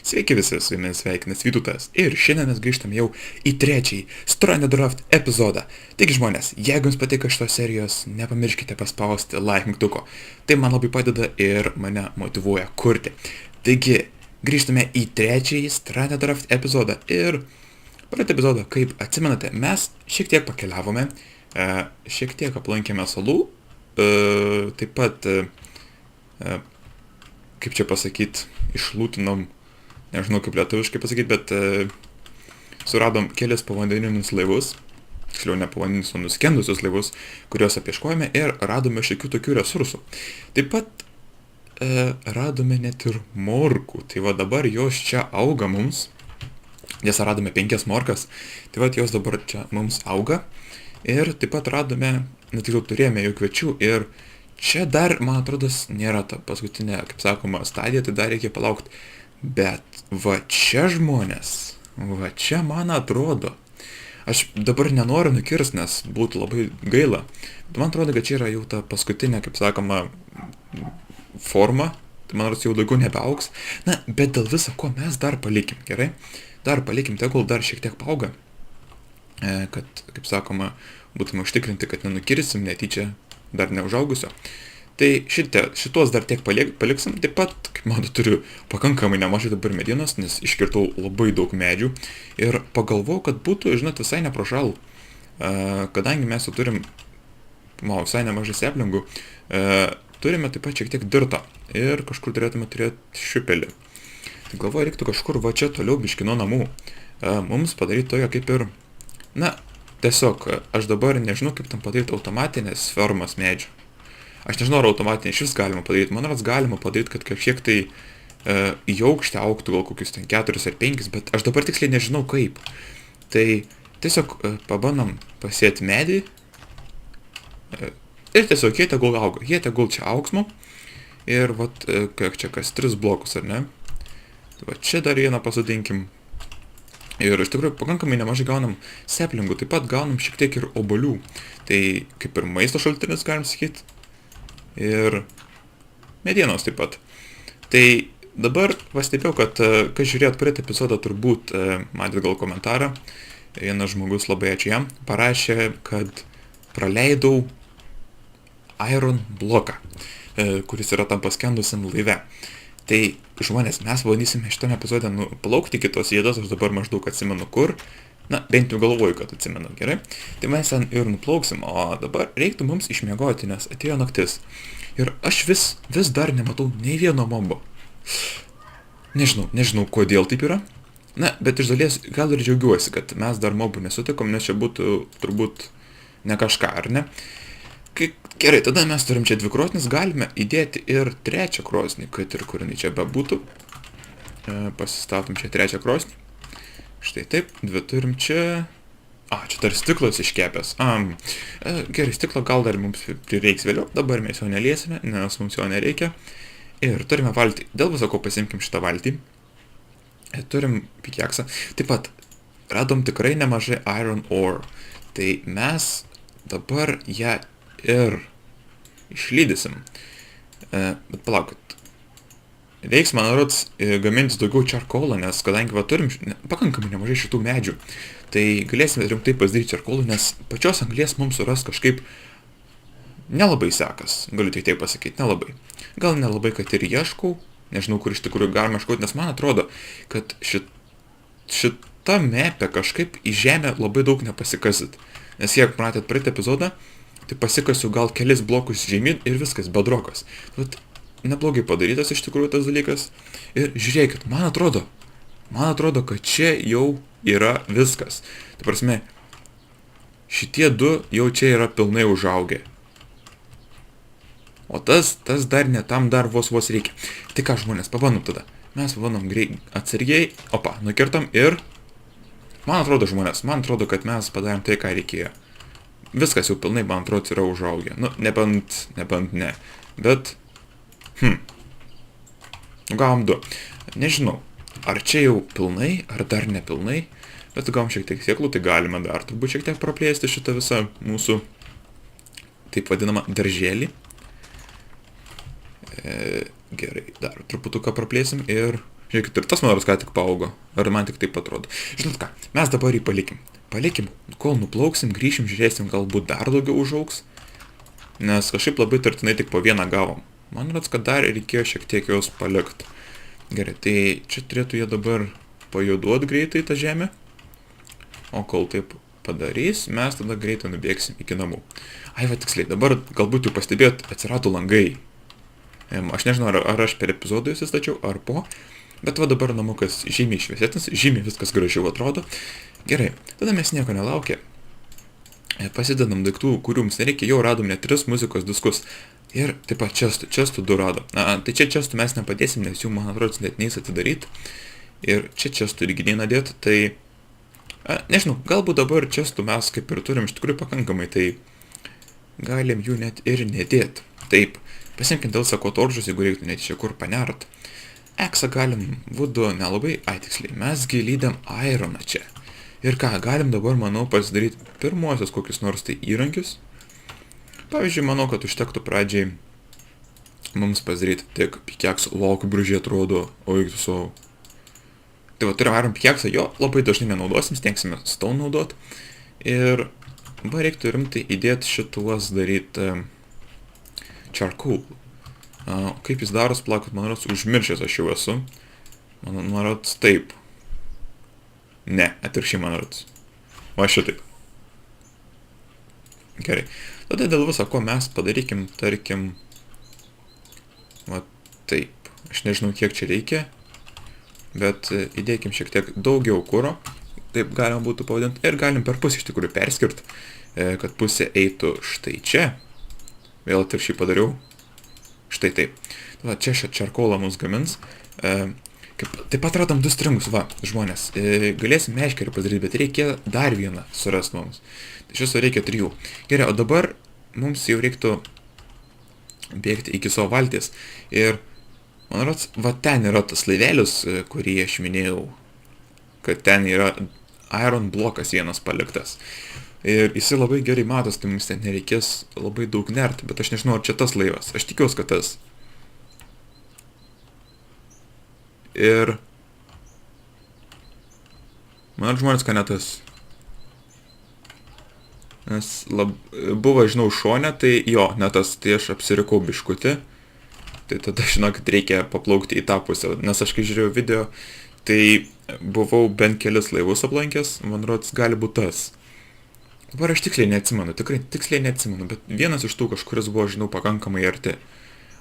Sveiki visi, su jumis sveikinas Vytutas ir šiandien mes grįžtam jau į trečiąjį Stranded Draft epizodą. Taigi žmonės, jeigu jums patiko šitos serijos, nepamirškite paspausti like mygtuko. Tai man labai padeda ir mane motyvuoja kurti. Taigi, grįžtame į trečiąjį Stranded Draft epizodą ir praeitą epizodą, kaip atsimenate, mes šiek tiek pakeliavome, šiek tiek aplankėme salų, taip pat, kaip čia pasakyti, išlūtinom, nežinau kaip lietuviškai pasakyti, bet suradom kelias povandeninius laivus, tiksliau ne povandeninius, o nuskendusius laivus, kuriuos apieškojame ir radome šiokių tokių resursų. Taip pat radome net ir morkų, tai va dabar jos čia auga mums, nes radome 5 morkas, tai va jos dabar čia mums auga ir taip pat radome, netiksliau turėjome jau kviečių ir čia dar, man atrodo, nėra ta paskutinė, kaip sakoma, stadija, tai dar reikia palaukti. Bet va čia žmonės, va čia man atrodo, aš dabar nenoriu nukirst, nes būtų labai gaila, bet man atrodo, kad čia yra jau ta paskutinė, kaip sakoma, forma, tai man atrodo, jau daugiau nebeaugs, na, bet dėl viso ko mes dar palikim, gerai? Dar palikim, tegul dar šiek tiek paauga, kad, kaip sakoma, būtume užtikrinti, kad nenukirsim netyčia dar neužaugusio. Tai šitos dar tiek paliksim, taip pat, kaip matau, turiu pakankamai nemažai dabar medienos, nes iškirtau labai daug medžių ir pagalvojau, kad būtų, žinot, visai neprošalų, kadangi mes jau turim, visai nemažai seplingų, turime taip pat šiek tiek dirto ir kažkur turėtume turėti šiupelį. Tai galvoju, reiktų kažkur va čia toliau biški nuo namų, mums padaryti tojo kaip ir, na, tiesiog, aš dabar nežinau, kaip tam padaryti automatinės fermas medžių. Aš nežinau, ar automatinį iš vis galima padaryti. Man rodos galima padaryti, kad kažkiek tai į aukštę augtų gal kokius ten 4 ar 5, bet aš dabar tiksliai nežinau kaip. Tai tiesiog pabandom pasėti medį ir tiesiog jie tegul auga. Jie tegul čia augsmo ir vat, kiek čia kas 3 blokus, ar ne? Tai va čia dar vieną pasodinkim. Ir iš tikrųjų pakankamai nemažai gaunam seplingų, taip pat gaunam šiek tiek ir obuolių. Tai kaip ir maisto šaltinis, galim sakyti. Ir medienos taip pat. Tai dabar pastebėjau, kad kai žiūrėjot praeitą epizodą, turbūt matėt gal komentarą. Vienas žmogus, labai ačiū jam, parašė, kad praleidau iron bloką, kuris yra tam paskendusiam laive. Tai žmonės, mes bandysime šitame epizode plaukti kitos vietos, aš dabar maždaug atsimenu kur, na, bent jau galvoju, kad atsimenu, gerai. Tai mes ten ir nuplauksim, o dabar reiktų mums išmiegoti, nes atėjo naktis. Ir aš vis dar nematau nei vieno mobbo. Nežinau, kodėl taip yra. Na, bet iš dalies gal ir džiaugiuosi, kad mes dar mobų nesutikom, nes čia būtų turbūt ne kažką, ar ne? Gerai, tada mes turim čia 2 krosnis, galime įdėti ir 3 krosnį, kad ir kur jinai čia bebūtų. Pasistatom čia 3 krosnį. Štai taip, 2 turim čia. Čia dar stiklas iškepęs. Gerai, stiklą gal dar mums prireiks vėliau, dabar mes jo neliesime, nes mums jo nereikia. Ir turime valtį. Dėl viso ko pasimkim šitą valtį. Turim pikeksą. Taip pat, radom tikrai nemažai iron ore. Tai mes dabar ją ir išlydysim. Bet palaukit. Reiks, man rods, gamintis daugiau čarkolą, nes kadangi va turim pakankamai nemažai šitų medžių, tai galėsime rimtai pasidaryti čarkolų, nes pačios anglies mums suras kažkaip nelabai sekas. Galiu tik taip pasakyti, nelabai. Gal nelabai, kad ir ieškau, nežinau, kur iš tikrųjų galima ieškoti, nes man atrodo, kad šita mapė kažkaip į žemę labai daug nepasikasit. Nes jeigu matėt praeitą epizodą, tai pasikasiu gal kelis blokus žemyn ir viskas, bedrokas. Bet neblogai padarytas iš tikrųjų tas dalykas. Ir žiūrėkit, man atrodo, kad čia jau yra viskas. Tai prasme, šitie 2 jau čia yra pilnai užaugę. O tas dar ne, tam dar vos reikia. Tai ką žmonės, pabandom tada. Mes pabandom atsargiai, nukirtam ir man atrodo, kad mes padarėm tai, ką reikėjo. Viskas jau pilnai, man atrodo, yra užaugę. Nu, nebent ne. Bet, gavom 2. Nežinau, ar čia jau pilnai, ar dar nepilnai, bet gavom šiek tiek sėklų, tai galime dar turbūt šiek tiek praplėsti šitą visą mūsų, taip vadinamą, darželį. Gerai, dar truputuką praplėsim ir Žiūrėkit, ir tas man ką tik paaugo. Ar man tik taip atrodo. Žinot ką, mes dabar jį palikim. Palikim, kol nuplauksim, grįšim, žiūrėsim, galbūt dar daugiau užaugs. Nes kažkaip labai tartinai tik po vieną gavom. Man rods, kad dar reikėjo šiek tiek jos palikti. Gerai, tai čia turėtų jie dabar pajuduot greitai tą žemę. O kol taip padarys, mes tada greitai nubėgsim iki namų. Ai, va tiksliai, dabar galbūt jau pastebėjot, atsirado langai. Aš nežinau, ar aš per epizodą įsistačiau, ar po. Bet va dabar namukas žymiai šviesesnis, žymiai viskas gražiau atrodo. Gerai, tada mes nieko nelaukia. Pasidedam daiktų, kurių mums nereikia, jau radom net 3 muzikos diskus. Ir taip pat čestų 2 radom. Tai čia čestų mes nepadėsim, nes jų, man atrodo, net neis atidaryti. Ir čia čestų irgi neina dėti, tai... nežinau, galbūt dabar čestų mes kaip ir turim iš tikrųjų pakankamai, tai galim jų net ir nedėti. Taip, pasimkim dėl sakotoržus, jeigu reiktų net čia kur panert. Eksą galim, vudu nelabai, tiksliai, mes lydėm ironą čia. Ir ką, galim dabar, manau, pasidaryti pirmuosius kokius nors tai įrankius. Pavyzdžiui, manau, kad užtektų pradžiai mums pasidaryti tik pikeksą, kaip gražiai atrodo, eik tu savo. Tai va, turim iron pikeksą, jo labai dažnai nenaudosim, stengsime stone naudot. Ir reiktų rimtai įdėti šituos daryti charcoal. Kaip jis daros, plakot, man rods, užmiršęs aš jau esu. Man rods, taip. Ne, atvirkščiai man rods. Va šitaip. Gerai. Tada dėl viso, ko mes padarykim, tarkim, va taip. Aš nežinau, kiek čia reikia, bet įdėkim šiek tiek daugiau kuro, taip galima būtų pavadinti, ir galim per pusę iš tikrųjų perskirti, kad pusė eitų štai čia. Vėl atvirkščiai padariau. Štai taip. Va, čia šią čarkolą mums gamins. Taip pat radom 2 stringus, va, žmonės. Galėsim meškerį padaryti, bet reikia dar vieną surasti mums. Tai iš viso reikia 3. Gerai, o dabar mums jau reiktų bėgti iki savo valties. Ir, man rods, va ten yra tas laivelius, kurį aš minėjau, kad ten yra iron blokas vienas paliktas. Ir jisai labai gerai matos, tai mums ten nereikės labai daug nerti, bet aš nežinau, ar čia tas laivas. Aš tikiuosi, kad tas. Ir... man žmonės, ką ne tas. Nes buvo, žinau, šone, tai jo, ne tas, tai aš apsirikau biškutį. Tai tada, žinokit, reikia paplaukti į tą pusę. Nes aš kai žiūrėjau video, tai buvau bent kelis laivus aplankęs, man rods, gali būti tas. Dabar aš tiksliai neatsimenu, tikrai tiksliai neatsimenu, bet vienas iš tų kažkuris buvo, žinau, pakankamai arti.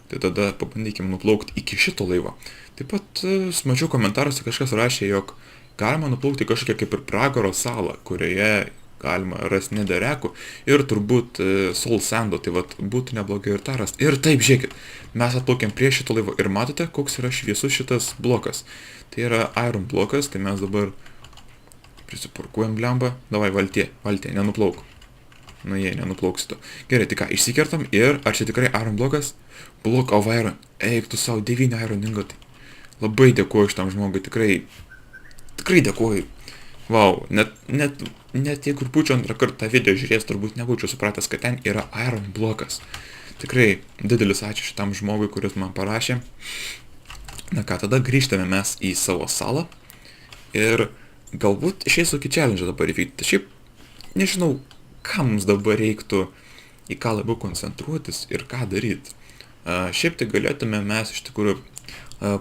Tai tada pabandykim nuplaukti iki šito laivo. Taip pat smačiau komentaruose kažkas rašė, jog galima nuplaukti kažkokią kaip ir pragaro salą, kurioje galima rasti nederekų ir turbūt soul sando, tai vat būtų neblogai ir tą rasti. Ir taip, žiūrėkit, mes atplaukėm prie šito laivo ir matote, koks yra šviesus šitas blokas. Tai yra iron blokas, tai mes dabar prisiparkuojam blemba. Davai, valtie, nenuplauk. Nu, jei, nenuplauksito. Gerai, tai ką, išsikertam ir ar čia tikrai iron blokas? Block of iron. Eik tu savo 9 iron ingotai. Labai dėkuoju šitam žmogui, tikrai dėkuoju. Vau, net jeigu būčiau antrą kartą video žiūrės, turbūt nebūčiau supratęs, kad ten yra iron blokas. Tikrai didelis ačiū šitam žmogui, kuris man parašė. Na ką, tada grįžtame mes į savo salą. Ir galbūt išeis kokį challenge dabar įvykti. Šiaip nežinau, ką mums dabar reiktų, į ką labiau koncentruotis ir ką daryti. Šiaip tai galėtume mes iš tikrųjų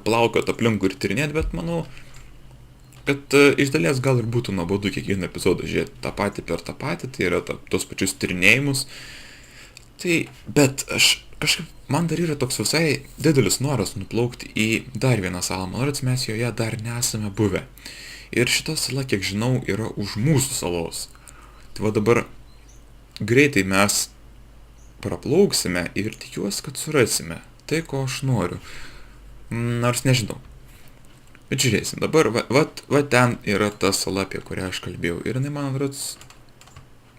plaukiot aplinkui ir tyrinėti, bet manau, kad iš dalies gal ir būtų nuobodu kiekvieną epizodą žiūrėti tą patį per tą patį, tai yra tos pačius tyrinėjimus. Tai, bet man dar yra toks visai didelis noras nuplaukti į dar vieną salą, man rodos mes joje dar nesame buvę. Ir šita sala, kiek žinau, yra už mūsų salos. Tai va dabar greitai mes praplauksime ir tikiuosi, kad surasime tai, ko aš noriu. Nors nežinau. Bet žiūrėsim, dabar va ten yra ta sala, apie kurią aš kalbėjau. Ir jinai, man rodos,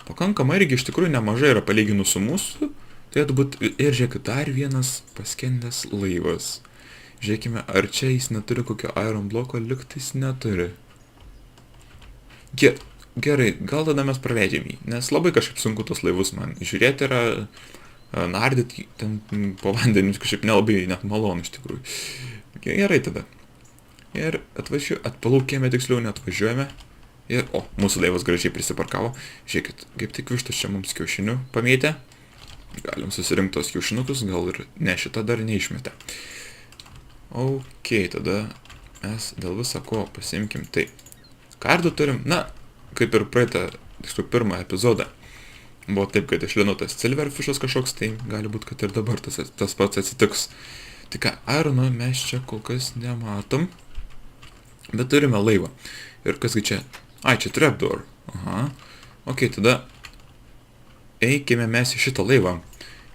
pakankamai irgi iš tikrųjų nemažai yra palyginus su mūsų. Tai būt ir žiūrėk, dar vienas paskendęs laivas. Žiūrėkime, ar čia jis neturi kokio iron bloko, lygtais neturi. Gerai, gal tada mes praleidžiam jį, nes labai kažkaip sunku tos laivus man žiūrėti yra, nardyti ten po vandeniu kažkaip nelabai net malonu iš tikrųjų. Gerai tada. Ir atpalaukėme, tiksliau neatvažiuojame. Ir, mūsų laivas gražiai prisiparkavo. Žiūrėkit, kaip tik vištas čia mums kiaušinių pamėtė. Galim susirinkti tos kiaušinukus, gal ir ne šitą dar neišmetė. Ok, tada mes dėl viso ko pasimkim. Tai, kardų turim, na, kaip ir praeitą, tiksliau, pirmą epizodą. Buvo taip, kad išlino tas silverfishas kažkoks, tai gali būti, kad ir dabar tas pats atsitiks. Tai ką, irono mes čia kol kas nematom. Bet turime laivą. Ir kasgi čia? Ai, čia trapdoor. Aha. Ok, tada eikime mes į šitą laivą.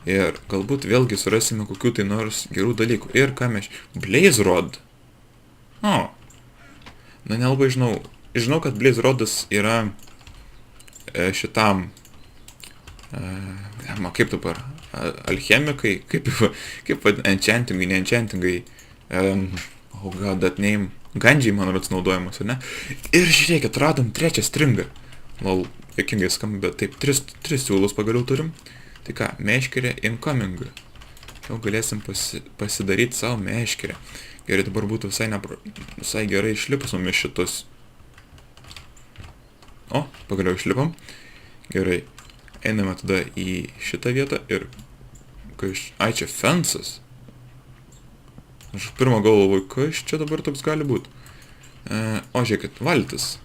Ir galbūt vėlgi surasime kokių tai nors gerų dalykų. Ir ką mes... Blaze Rod. Na, nelabai žinau. Žinau, kad Blaze Rodas yra šitam... kaip dabar? Alchemikai? Kaip enchantingai, ne enchantingai. Oh god, that name. Gandžiai, man rods, naudojamas, ar ne? Ir žiūrėkit, radom trečią stringą. Lol, jokingai skamba, bet taip, tris siūlus pagaliau turim. Tai ką, meškerė incoming. Jau galėsim pasidaryti savo meškerę. Gerai, dabar būtų visai gerai išlipus mumis šitus. Pagaliau išlipom. Gerai, einame tada į šitą vietą ir... Ai, čia fences. Aš pirmą galvoju, kas čia dabar toks gali būti. Žiūrėkit, valtis.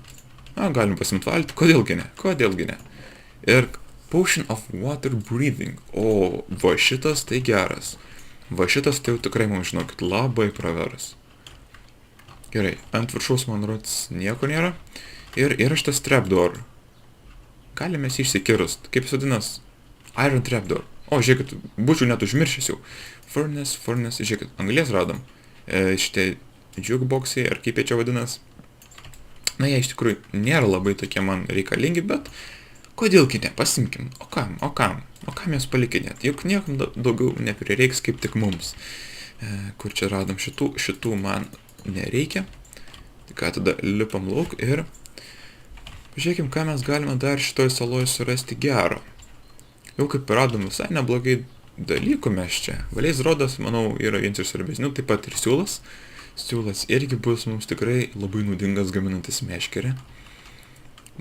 Galim pasimti valtį, kodėlgi ne. Ir Potion of Water Breathing. Va šitas tai geras. Va šitas tai jau tikrai mums, žinokit, labai praveras. Gerai, ant viršaus, man rods, nieko nėra. Ir yra šitas trapdoor. Galime išsikirst. Kaip jis vadinas? Iron trapdoor. Žiūrėkit, būčiau net užmiršęs jau. Furnace, žiūrėkit, anglies radom. Šitie jukeboxai, ar kaip jie čia vadinas. Na, jie iš tikrųjų nėra labai tokie man reikalingi, bet kodėlgi ne, pasimkim. O kam jas palikinėt? Juk niekam daugiau neprireiks kaip tik mums. Kur čia radom šitų man nereikia. Tai ką, tada lipam lauk ir pažiūrėkim, ką mes galime dar šitoj saloje surasti gero. Jau kaip radom visai neblogai dalykų mes čia. Blaze Rodas, manau, yra vienas iš svarbesnių, taip pat ir siūlas. Siūlas irgi bus mums tikrai labai naudingas gaminantis meškerę.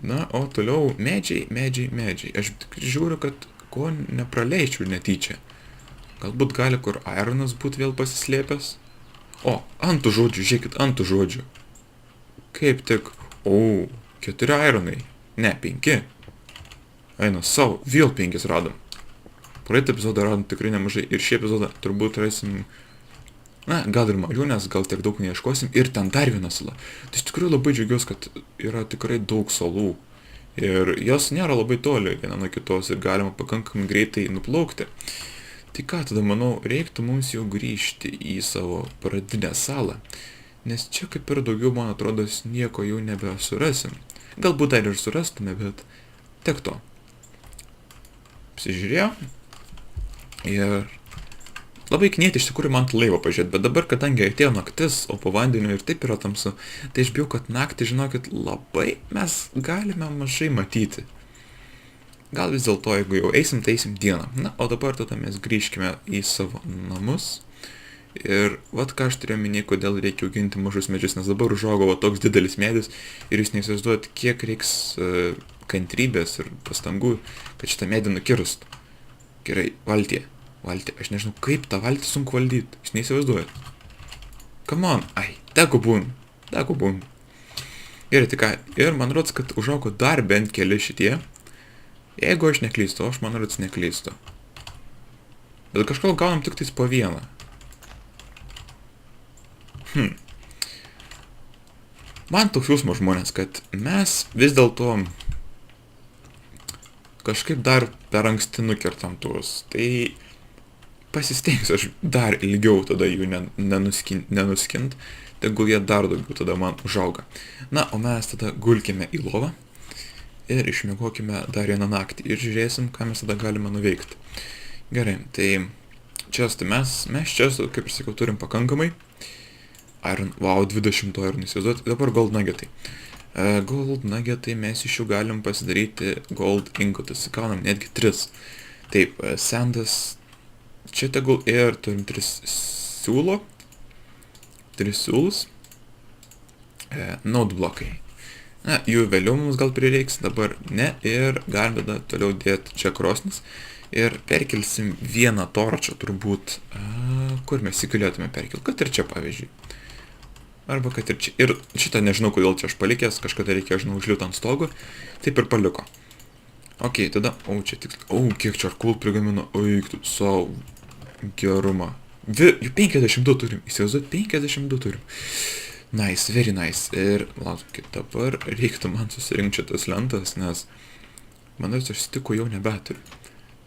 Na, o toliau medžiai. Aš tik žiūriu, kad ko nepraleičiau netyčia. Galbūt gali kur ironas būti vėl pasislėpęs. Ant tų žodžių, žiūrėkit, ant tų žodžių. Kaip tik, 4 ironai. Ne, 5. Eina savo, vėl 5 radom. Praeitą epizodą radom tikrai nemažai ir šį epizodą turbūt rasim, gal ir mažiau, nes gal tiek daug neieškosim. Ir ten dar viena sala. Tai iš tikrųjų labai džiaugiuosi, kad yra tikrai daug salų. Ir jos nėra labai toli viena nuo kitos ir galima pakankamai greitai nuplaukti. Tai ką, tada manau, reiktų mums jau grįžti į savo pradinę salą. Nes čia kaip ir daugiau, man atrodo, nieko jau nebesurasim. Galbūt dar ir surastume, bet tiek to. Pasižiūrėjau. Ir labai knieti iš tikrųjų man laivą pažiūrėti, bet dabar, kadangi atėjo naktis, o po vandeniu ir taip yra tamsu, tai aš bijau, kad naktį, žinokit, labai mes galime mažai matyti. Gal vis dėlto, jeigu jau eisim, tai eisim dieną. Na, o dabar tada mes grįžkime į savo namus. Ir vat ką aš turėjau minėti, kodėl reikia auginti mažus medžius, nes dabar užaugo toks didelis medis ir jūs neįsivaizduojat, kiek reiks kantrybės ir pastangų, kad šitą medį nukirst. Gerai, valtį, aš nežinau, kaip tą valtį sunku valdyti, jūs neįsivaizduojat. Come on, teko būn. Gerai, tai ką, ir man rods, kad užaugo dar bent keli šitie. Jeigu aš neklystu, aš man rods neklystu. Bet kažkol gaunam tik tais po vieną. Man toks jausmas, žmonės, kad mes vis dėlto kažkaip dar per anksti nukirtam tuos. Tai pasistengsiu aš dar ilgiau tada jų nenuskint, tegul jie dar daugiau tada man užauga. Na, o mes tada gulkime į lovą ir išmiegokime dar vieną naktį ir žiūrėsim, ką mes tada galime nuveikti. Gerai, tai čestai mes čestų, kaip ir sakiau, turim pakankamai. Iron, 20 iron įsivaizduot. Dabar gold nuggetai. Gold nuggetai mes iš jų galim pasidaryti gold ingotus. Gaunam netgi 3. Taip, sandas čia tegul ir turim 3 siūlo. 3 siūlus. node blokai. Na, jų vėliau mums gal prireiks, dabar ne, ir galim tada toliau dėti čia krosnis. Ir perkelsim vieną torčą turbūt, kur mes jį galėtume perkelti, kad ir čia pavyzdžiui. Arba kad ir čia. Ir šitą nežinau, kodėl čia aš palikęs, kažkada reikėjo, žinau, užliūti ant stogo, taip ir paliko. Ok, tada, čia tik, kiek čia arkulų prigamino, tu savo gerumą. Jų 52 turim, įsivaizduot, 52 turim. Nice, very nice. Ir laukit, dabar reiktų man susirinkti šitas lentas, nes manau, aš stikų jau nebeturiu.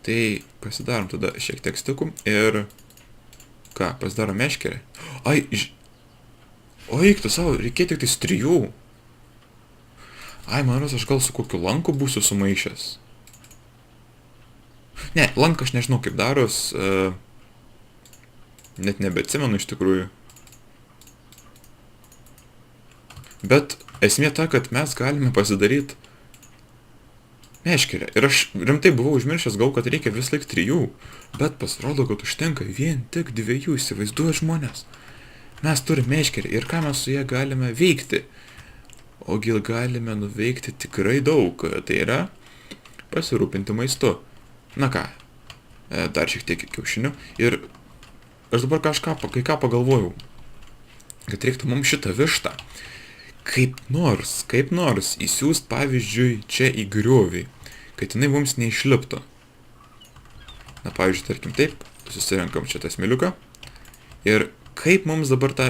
Tai pasidarom tada šiek tiek stikų ir ką, pasidarom meškerę. Tu savo, reikia tik tais 3. Man rodos, aš gal su kokiu lanku būsiu sumaišęs. Ne, lanką aš nežinau kaip daros, net nebeatsimenu iš tikrųjų. Bet esmė ta, kad mes galime pasidaryti meškerę. Ir aš rimtai buvau užmiršęs, kad reikia vis laik 3. Bet pasirodo, kad užtenka vien tik 2, įsivaizduoja žmonės. Mes turime meškerę ir ką mes su ją galime veikti. Ogi galime nuveikti tikrai daug. Tai yra pasirūpinti maistu. Na ką, dar šiek tiek kiaušinių. Ir aš dabar kai ką pagalvojau, kad reiktų mums šitą vištą kaip nors įsiųst, pavyzdžiui, čia į griovį, kad jinai mums neišliptų. Na, pavyzdžiui, tarkim taip, susirenkam čia tą smėliuką. Ir kaip mums dabar tą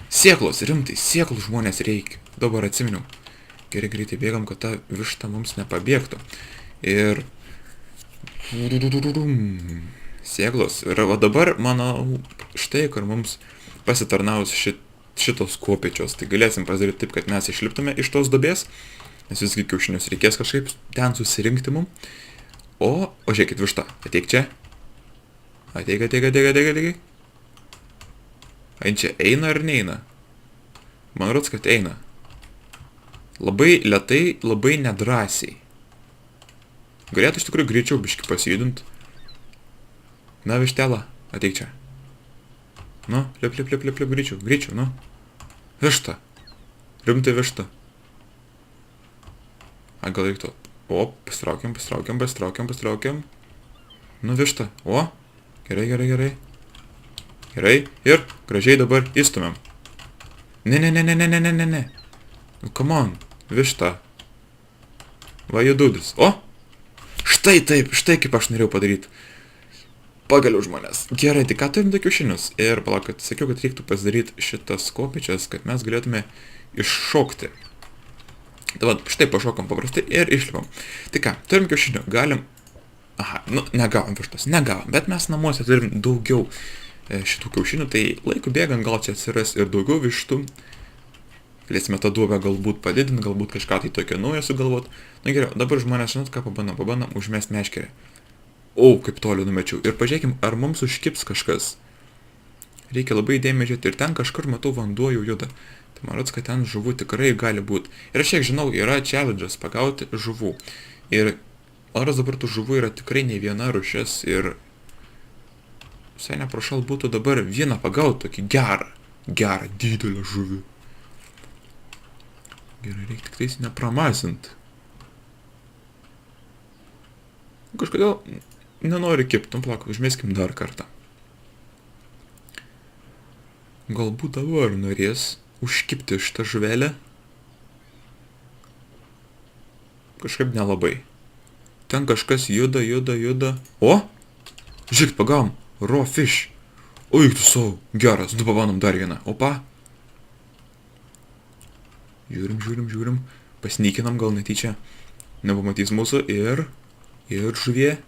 sėklos, rimtai, sėklų žmonės reikia. Dabar atsiminiau. Gerai greitai bėgam, kad ta višta mums nepabėgtų. Ir sėklos. Ir va dabar, manau, štai, kur mums pasitarnaus šitos kopėčios, tai galėsim pasidaryti taip, kad mes išliptume iš tos duobės, nes visgi kiaušinius reikės kažkaip ten susirinkti mum. O žiūrėkit, višta, ateik čia. Ateik. Čia eina ar neina? Man rods, kad eina. Labai lėtai, labai nedrąsiai. Galėtų iš tikrųjų greičiau biškį pasijudint. Na, vištela, ateik čia. Nu, lip, greičiau, nu. Višta. Rimtai višta. Gal reiktų. Pasitraukiam. Nu, višta. Gerai. Gerai. Ir gražiai dabar įstumėm. Ne. Nu, come on, višta. Va, jududis. Štai taip, štai kaip aš norėjau padaryti. Pagaliau žmonės. Gerai, tai ką turim kiaušinius? Ir palauk, kad sakiau, kad reiktų pasidaryti šitas kopėčias, kad mes galėtume iššokti. Tai va, štai pašokom paprastai ir išlipam. Tai ką, turim kiaušinių, galim... negavom vištos, bet mes namuose turim daugiau šitų kiaušinių, tai laiku bėgant gal čia atsiras ir daugiau vištų. Galėsime tą duobę galbūt padidinti, galbūt kažką tai tokio naujo sugalvot. Na geriau, dabar žmonės, žinot ką, pabandom užmest meškerę. Kaip toli numečiau. Ir pažiūrėkim, ar mums užkips kažkas. Reikia labai įdėmiai žiūrėti. Ir ten kažkur, matau, vanduo jau juda. Tai man rodos, kad ten žuvų tikrai gali būti. Ir aš kiek žinau, yra challenge'as pagauti žuvų. Ir man rodos dabar tų žuvų yra tikrai ne viena rūšis. Ir visai neprašal būtų dabar vieną pagauti, tokį gerą, didelę žuvį. Gerai, reikia tik tais nepramasint. Kažkodėl nenori kipti, plak, užmėskim dar kartą. Galbūt dabar norės užkipti šitą žuvelę. Kažkaip nelabai. Ten kažkas juda. Žiūrėk, pagavom, raw fish. Tu savo, geras, pabandom dar vieną. Opa. Žiūrim. Pasnykinam, gal netyčia nepamatys mūsų ir žuvie.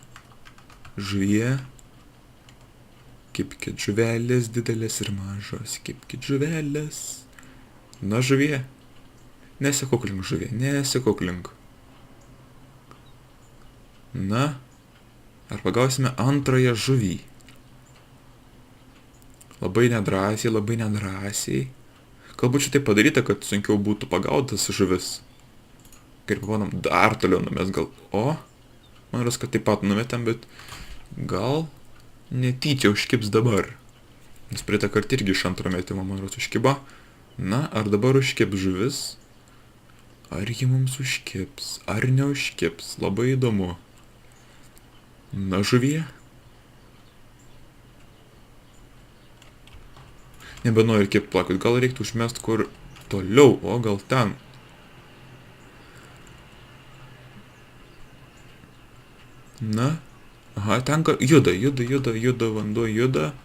Kipkit žuvelės, didelės ir mažos, kipkit žuvelės. Na, žuvie. Nesikuklink, žuvie, nesikuklink. Na, ar pagausime antrąją žuvį? Labai nedrąsiai. Galbūt šitai padaryta, kad sunkiau būtų pagautas žuvis. Gerai, pabandom dar toliau numest gal. Man rodos, kad taip pat numetėm, bet gal netyčia užkips dabar. Nes praeitą kartą irgi iš antro metimo, man rodos, užkibo. Na, ar dabar užkips žuvis? Ar ji mums užkips? Ar neužkips? Labai įdomu. Na, žuvie? Nebenoriu kipt plakut. Gal reiktų užmest kur toliau, o gal ten. Na. Aha, ten juda, vanduo juda.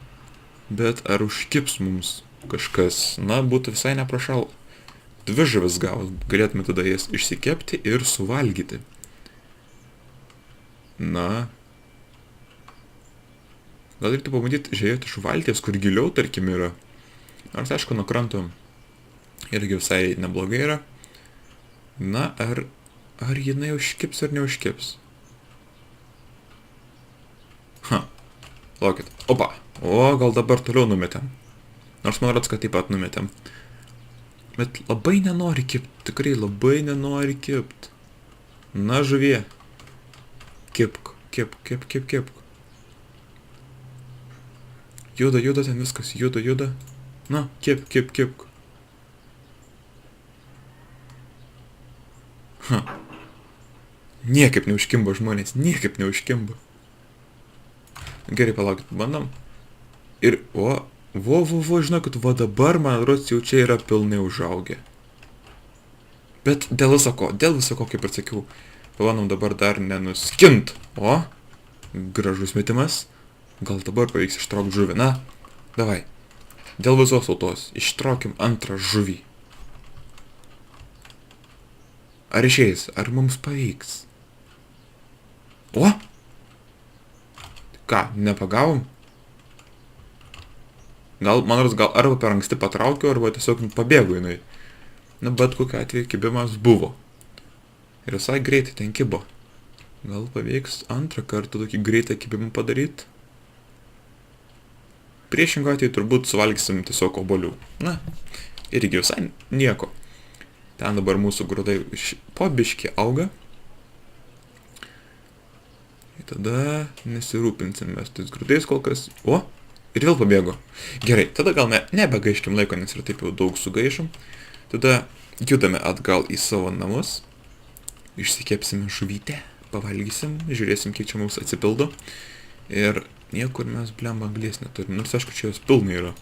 Bet ar užkips mums kažkas? Na, būtų visai neprašal. 2 žuvis gavus. Galėtume tada jas išsikepti ir suvalgyti. Na. Gal reiktų pabandyti žiūrėti iš valties, kur giliau, tarkim, yra. Nors, aišku, nuo kranto irgi visai neblogai yra. Na, ar jinai užkips ar neužkips? Laukit. Opa. O, gal dabar toliau numetėm. Nors man rods, kad taip pat numetėm. Bet labai nenori kipt. Tikrai labai nenori kipt. Na, žuvie. Kipk. Juda ten viskas. Juda. Na, kipk. Niekaip neužkimba žmonės. Niekaip neužkimba. Gerai, palaukit, bandom. Ir, žinokit, va dabar, man rods, jau čia yra pilnai užaugę. Bet dėl viso ko, kaip ir sakiau, pabandom dabar dar nenuskint. O, gražus metimas. Gal dabar pavyks ištraukti žuvį. Na, davai. Dėl visos tautos ištraukim antrą žuvį. Ar išeis? Ar mums pavyks? O! Ką, nepagavom? Gal, man rodos, arba per anksti patraukiau, arba tiesiog pabėgo jinai. Na, bet kokiu atveju kibimas buvo. Ir visai greitai ten kibo. Gal pavyks antrą kartą tokį greitą kibimą padaryti? Priešingą atveju turbūt suvalgysim tiesiog obuolių. Na, irgi visai nieko. Ten dabar mūsų grūdai po biškį auga. Ir tada nesirūpinsim mes tais grūdais kol kas. O, ir vėl pabėgo. Gerai, tada gal nebegaiškim laiko, nes ir taip jau daug sugaišom. Tada judame atgal į savo namus. Išsikepsime žuvytę, pavalgysim, žiūrėsim, kiek čia mums atsipildo. Ir niekur mes blemba anglies neturim, nors aišku, čia jos pilnai yra.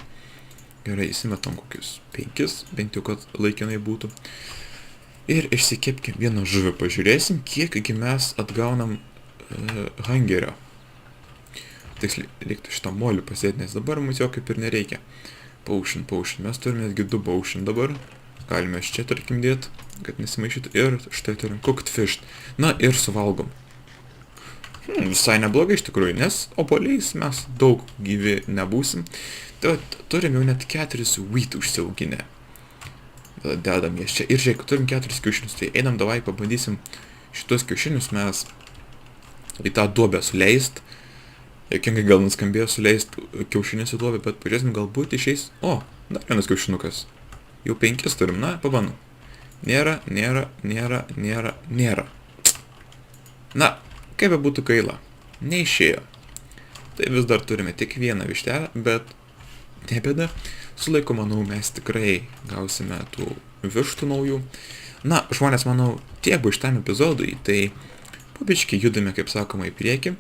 Gerai, įsimetam kokius 5, bent jau kad laikinai būtų. Ir išsikepkim vieną žuvį, pažiūrėsim, kiekgi mes atgaunam hangerio. Tiksliai, reiktų šitą molį pasėti, nes dabar mums jo kaip ir nereikia. Paušin, mes turime netgi 2 paušin dabar. Galime čia, tarkim, dėti, kad nesimaišytų. Ir štai turim cooked fish. Na, ir suvalgom. Visai neblogai iš tikrųjų, nes obuoliais mes daug gyvi nebūsim. Tai turim jau net 4 wheat užsiauginę. Dedam jas čia. Ir žiūrėk, turim 4 kiaušinius. Tai einam, davai, pabandysim šitos kiaušinius mes į tą duobę suleist. Jokingai gal nuskambėjo suleist kiaušinės į duobę, bet pažiūrėsim, galbūt išeis. O, dar vienas kiaušinukas. Jau 5 turim, na, pabandom. Nėra. Na, kaip būtų gaila. Neišėjo. Tai vis dar turime tik vieną vištelę, bet nebėda. Su laiku, manau, mes tikrai gausime tų vištų naujų. Na, žmonės, manau, tiek buvo šitam epizodui, tai pabiškai judame, kaip sakoma, į priekį.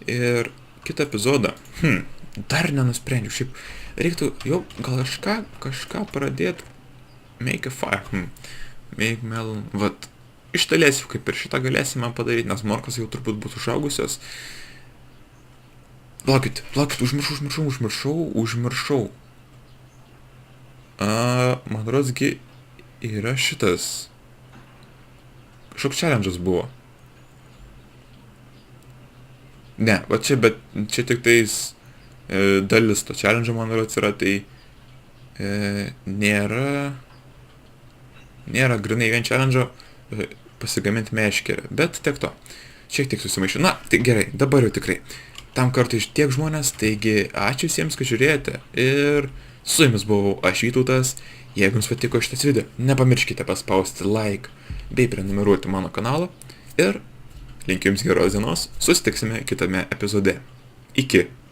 Ir kitą epizodą, dar nenusprendžiu, šiaip reiktų jau gal kažką pradėti. Make a fire, make melon, vat, iš dalies jau kaip ir šitą galėsime padaryti, nes morkos jau turbūt bus užaugusios. Plaukit, užmiršau. Man rodsgi yra šitas. Kažkoks challenge'as buvo. Ne, va čia, bet čia tik tais dalis to challenge, man rods yra, tai nėra grinai vien challenge pasigaminti meškerę, bet tiek to. Šiek tiek susimaišiu. Na, tai gerai, dabar jau tikrai. Tam kartui tiek žmonės, taigi ačiū visiems, kad žiūrėjote ir su jumis buvau aš Vytautas. Jeigu jums patiko šitas video, nepamirškite paspausti like bei prenumeruoti mano kanalą ir linkiu jums geros dienos, susitiksime kitame epizode. Iki.